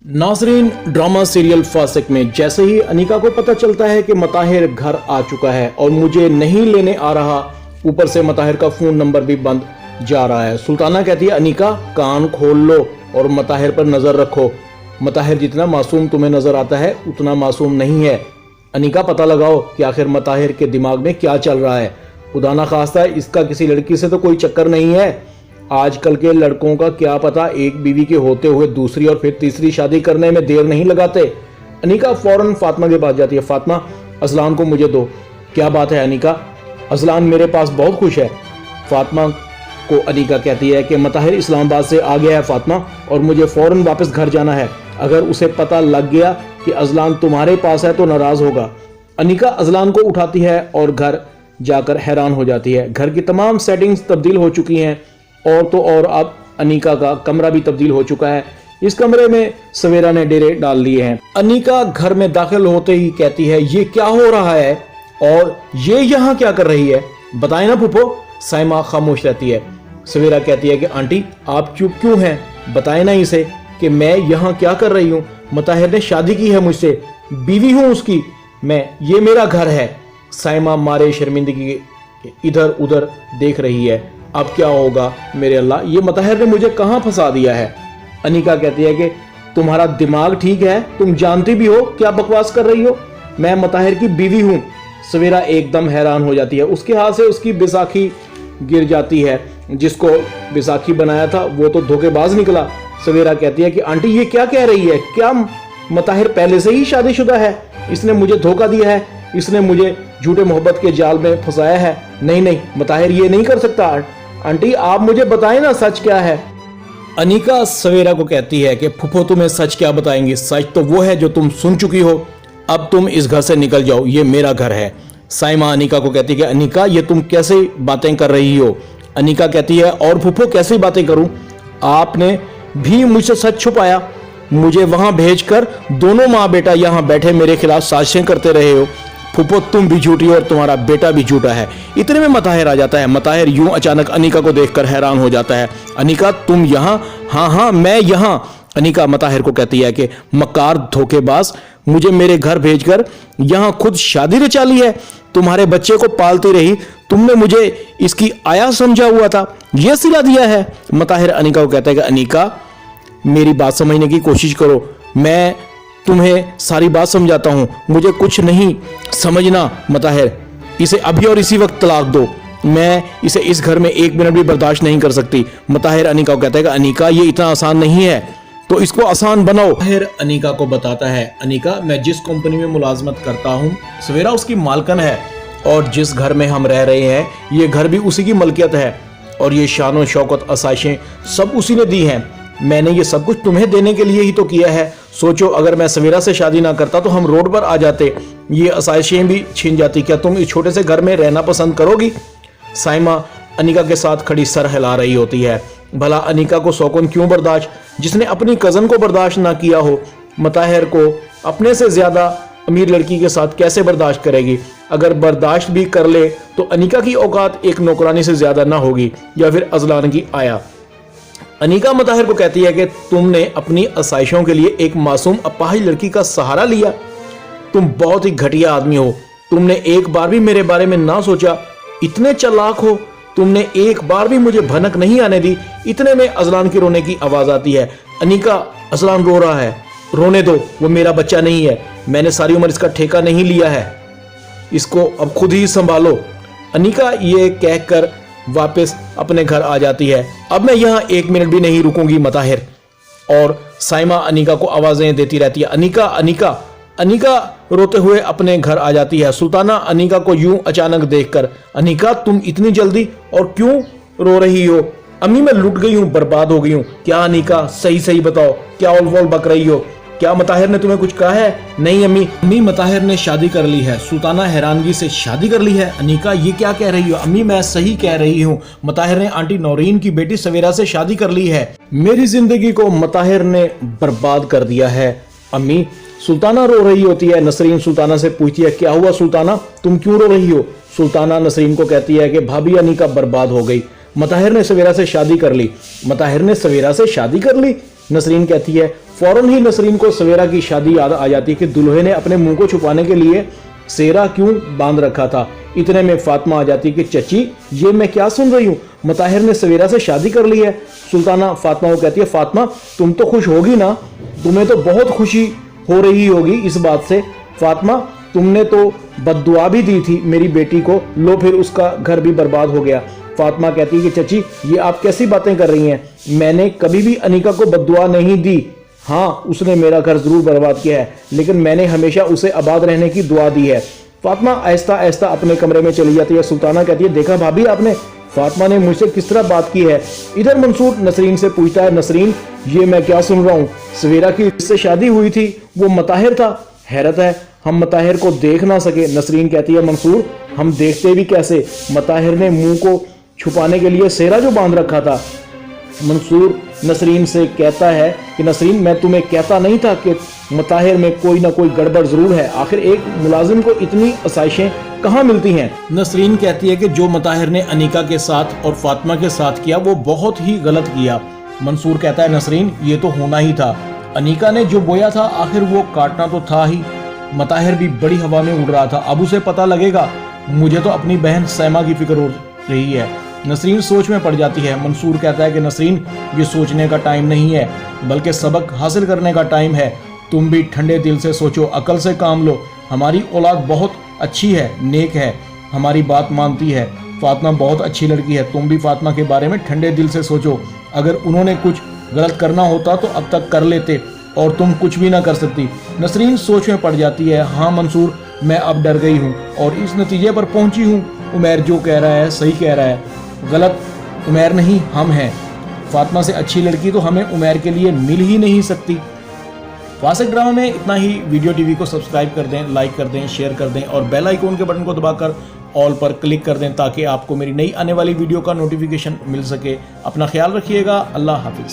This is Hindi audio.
नाजरीन, ड्रामा सीरियल फासिक में जैसे ही अनीका को पता चलता है कि मताहिर घर आ चुका है और मुझे नहीं लेने आ रहा, ऊपर से मताहिर का फोन नंबर भी बंद जा रहा है। सुल्ताना कहती है अनीका कान खोल लो और मताहिर पर नजर रखो। मताहिर जितना मासूम तुम्हें नजर आता है उतना मासूम नहीं है। अनीका पता लगाओ कि आखिर मताहिर के दिमाग में क्या चल रहा है। खुदा ना खास्ता इसका किसी लड़की से तो कोई चक्कर नहीं है। आजकल के लड़कों का क्या पता, एक बीवी के होते हुए दूसरी और फिर तीसरी शादी करने में देर नहीं लगाते। अनीका फौरन फातिमा के पास जाती है। फातिमा, अजलान को मुझे दो। क्या बात है अनीका? अजलान मेरे पास बहुत खुश है। फातिमा को अनीका कहती है कि मताहिर इस्लामाबाद से आ गया है फातिमा, और मुझे फौरन वापस घर जाना है। अगर उसे पता लग गया कि अजलान तुम्हारे पास है तो नाराज होगा। अनीका अजलान को उठाती है और घर जाकर हैरान हो जाती है। घर की तमाम सेटिंग्स तब्दील हो चुकी हैं और तो और अब अनीका का कमरा भी तब्दील हो चुका है। इस कमरे में सवेरा ने डेरे डाल लिए हैं। अनीका घर में दाखिल होते ही कहती है ये क्या हो रहा है और ये यहाँ क्या कर रही है, बताए ना फूफो। साइमा खामोश रहती है। सवेरा कहती है कि आंटी आप चुप क्यों हैं, बताए ना इसे कि मैं यहाँ क्या कर रही हूँ। मताहिर ने शादी की है मुझसे, बीवी हूँ उसकी मैं, ये मेरा घर है। साइमा मारे शर्मिंदगी इधर उधर देख रही है। अब क्या होगा मेरे अल्लाह, ये मताहिर ने मुझे कहाँ फंसा दिया है। अनीका कहती है कि तुम्हारा दिमाग ठीक है, तुम जानती भी हो क्या बकवास कर रही हो, मैं मताहिर की बीवी हूँ। सवेरा एकदम हैरान हो जाती है। उसके हाथ से उसकी बैसाखी गिर जाती है। जिसको बैसाखी बनाया था वो तो धोखेबाज निकला। सवेरा कहती है कि आंटी ये क्या कह रही है, क्या मताहिर पहले से ही शादीशुदा है? इसने मुझे धोखा दिया है, इसने मुझे झूठे मोहब्बत के जाल में फंसाया है। नहीं नहीं, मताहिर ये नहीं कर सकता। आंटी आप मुझे बताएं ना सच क्या है। अनीका सवेरा को कहती है कि फूफो तुम्हें सच क्या बताएंगी, सच तो वो है जो तुम सुन चुकी हो। अब तुम इस घर से निकल जाओ, ये मेरा घर है। साइमा अनीका को कहती है कि अनीका ये तुम कैसे बातें कर रही हो। अनीका कहती है और फूफो कैसे बातें करूं, आपने भी मुझसे सच छुपाया, मुझे वहां भेजकर दोनों माँ बेटा यहाँ बैठे मेरे खिलाफ साजिशें करते रहे हो। फूफो तुम भी झूठी हो और तुम्हारा बेटा भी झूठा है। इतने में मताहिर आ जाता है। मताहिर यूं अचानक अनीका को देखकर हैरान हो जाता है। अनीका तुम यहाँ? हाँ हाँ मैं यहाँ। अनीका मताहिर को कहती है कि मकार धोखेबाज, मुझे मेरे घर भेजकर यहाँ खुद शादी रचा ली है। तुम्हारे बच्चे को पालती रही, तुमने मुझे इसकी आया समझा हुआ था, यह सिला दिया है। मताहिर अनीका को कहता है कि अनीका मेरी बात समझने की कोशिश करो, मैं तुम्हें सारी बात समझाता हूं, मुझे कुछ नहीं समझना। मताहिर इसे अभी और इसी वक्त तलाक दो, मैं इसे इस घर में एक मिनट भी बर्दाश्त नहीं कर सकती। मताहिर अनीका को कहता है कि अनीका ये इतना आसान नहीं है, तो इसको आसान बनाओ। मताहिर अनीका को बताता है अनीका मैं जिस कंपनी में मुलाजमत करता हूँ सवेरा उसकी मालकन है, और जिस घर में हम रह रहे हैं ये घर भी उसी की मलकियत है, और ये शान शौकत आसाइशें सब उसी ने दी हैं। मैंने ये सब कुछ तुम्हें देने के लिए ही तो किया है। सोचो अगर मैं सवेरा से शादी ना करता तो हम रोड पर आ जाते, ये आसाइशें भी छीन जाती। क्या तुम इस छोटे से घर में रहना पसंद करोगी? साइमा अनीका के साथ खड़ी सर हिला रही होती है। भला अनीका को शौकन क्यों बर्दाश्त, जिसने अपनी कजन को बर्दाश्त ना किया हो, मताहिर को अपने से ज्यादा अमीर लड़की के साथ कैसे बर्दाश्त करेगी? अगर बर्दाश्त भी कर ले तो अनीका की औकात एक नौकरानी से ज्यादा ना होगी, या फिर अजलान की आया। अनीका मताहिर को कहती है कि तुमने अपनी आसाइशों के लिए एक मासूम अपाहिज लड़की का सहारा लिया, तुम बहुत ही घटिया आदमी हो, तुमने एक बार भी मेरे बारे में ना सोचा, इतने चालाक हो, तुमने एक बार भी मुझे भनक नहीं आने दी। इतने में अजलान की रोने की आवाज आती है। अनीका अजलान रो रहा है, रोने दो, वो मेरा बच्चा नहीं है, मैंने सारी उम्र इसका ठेका नहीं लिया है, इसको अब खुद ही संभालो। अनीका ये कहकर वापस अपने घर आ जाती है। अब मैं यहाँ एक मिनट भी नहीं रुकूंगी मताहिर। और साइमा अनीका को आवाजें देती रहती है अनीका अनीका। अनीका रोते हुए अपने घर आ जाती है। सुल्ताना अनीका को यूं अचानक देखकर अनीका तुम इतनी जल्दी और क्यों रो रही हो? अम्मी मैं लुट गई हूँ, बर्बाद हो गई हूँ। क्या अनीका सही सही बताओ, क्या ओल वोल बक रही हो? क्या मताहिर ने तुम्हें कुछ कहा है? नहीं अम्मी मताहिर ने शादी कर ली है। सुल्ताना हैरानगी से शादी कर ली है? अनीका ये क्या कह रही हो? अम्मी मैं सही कह रही हूँ, मताहिर ने आंटी नौरीन की बेटी सवेरा से शादी कर ली है। मेरी जिंदगी को मताहिर ने बर्बाद कर दिया है अम्मी। सुल्ताना रो रही होती है। नसरीन सुल्ताना से पूछती है क्या हुआ सुल्ताना, तुम क्यों रो रही हो? सुल्ताना नसरीन को कहती है कि भाभी अनीका बर्बाद हो गई, मताहिर ने सवेरा से शादी कर ली। मताहिर ने सवेरा से शादी कर ली? नसरीन कहती है फौरन ही नसरीन को सवेरा की शादी याद आ जाती है कि दुल्हे ने अपने मुंह को छुपाने के लिए सेहरा क्यों बांध रखा था। इतने में फातिमा आ जाती है कि चची ये मैं क्या सुन रही हूँ, मताहिर ने सवेरा से शादी कर ली है। सुल्ताना फातिमा को कहती है फातिमा तुम तो खुश होगी ना, तुम्हें तो बहुत खुशी हो रही होगी इस बात से। फातिमा तुमने तो बद्दुआ भी दी थी मेरी बेटी को, लो फिर उसका घर भी बर्बाद हो गया। फातिमा कहती है कि चची ये आप कैसी बातें कर रही हैं, मैंने कभी भी अनीका को बद्दुआ नहीं दी। हाँ उसने मेरा घर जरूर बर्बाद किया है, लेकिन मैंने हमेशा उसे आबाद रहने की दुआ दी है। फातिमा आहिस्ता आहिस्ता अपने कमरे में चली जाती है। सुल्ताना कहती है देखा भाभी आपने फातिमा ने मुझसे किस तरह बात की है। इधर मंसूर नसरीन से पूछता है नसरीन ये मैं क्या सुन रहा हूँ, सवेरा की जिससे शादी हुई थी वो मताहिर था। हैरत है हम मताहिर को देख ना सके। नसरीन कहती है मंसूर हम देखते भी कैसे, मताहिर ने मुंह को छुपाने के लिए सेहरा जो बांध रखा था। मंसूर नसरीन से कहता है कि नसरीन मैं तुम्हें कहता नहीं था कि मताहिर में कोई ना कोई गड़बड़ जरूर है, आखिर एक मुलाजिम को इतनी आसाइशें कहाँ मिलती हैं। नसरीन कहती है कि जो मताहिर ने अनीका के साथ और फातिमा के साथ किया वो बहुत ही गलत किया। मंसूर कहता है नसरीन ये तो होना ही था, अनीका ने जो बोया था आखिर वो काटना तो था ही। मताहिर भी बड़ी हवा में उड़ रहा था, अब उसे पता लगेगा। मुझे तो अपनी बहन सैमा की फिक्र हो रही है। नसरीन सोच में पड़ जाती है। मंसूर कहता है कि नसरीन ये सोचने का टाइम नहीं है बल्कि सबक हासिल करने का टाइम है। तुम भी ठंडे दिल से सोचो, अकल से काम लो। हमारी औलाद बहुत अच्छी है, नेक है, हमारी बात मानती है। फातिमा बहुत अच्छी लड़की है, तुम भी फातिमा के बारे में ठंडे दिल से सोचो। अगर उन्होंने कुछ गलत करना होता तो अब तक कर लेते और तुम कुछ भी ना कर सकती। नसरीन सोच में पड़ जाती है। हाँ मंसूर मैं अब डर गई हूँ और इस नतीजे पर पहुंची हूँ, उमैर जो कह रहा है सही कह रहा है, गलत उमैर नहीं हम हैं। फातिमा से अच्छी लड़की तो हमें उमैर के लिए मिल ही नहीं सकती। फासिक ड्रामा में इतना ही। वीडियो टीवी को सब्सक्राइब कर दें, लाइक कर दें, शेयर कर दें और बेल आइकॉन के बटन को दबाकर ऑल पर क्लिक कर दें ताकि आपको मेरी नई आने वाली वीडियो का नोटिफिकेशन मिल सके। अपना ख्याल रखिएगा। अल्लाह हाफिज़।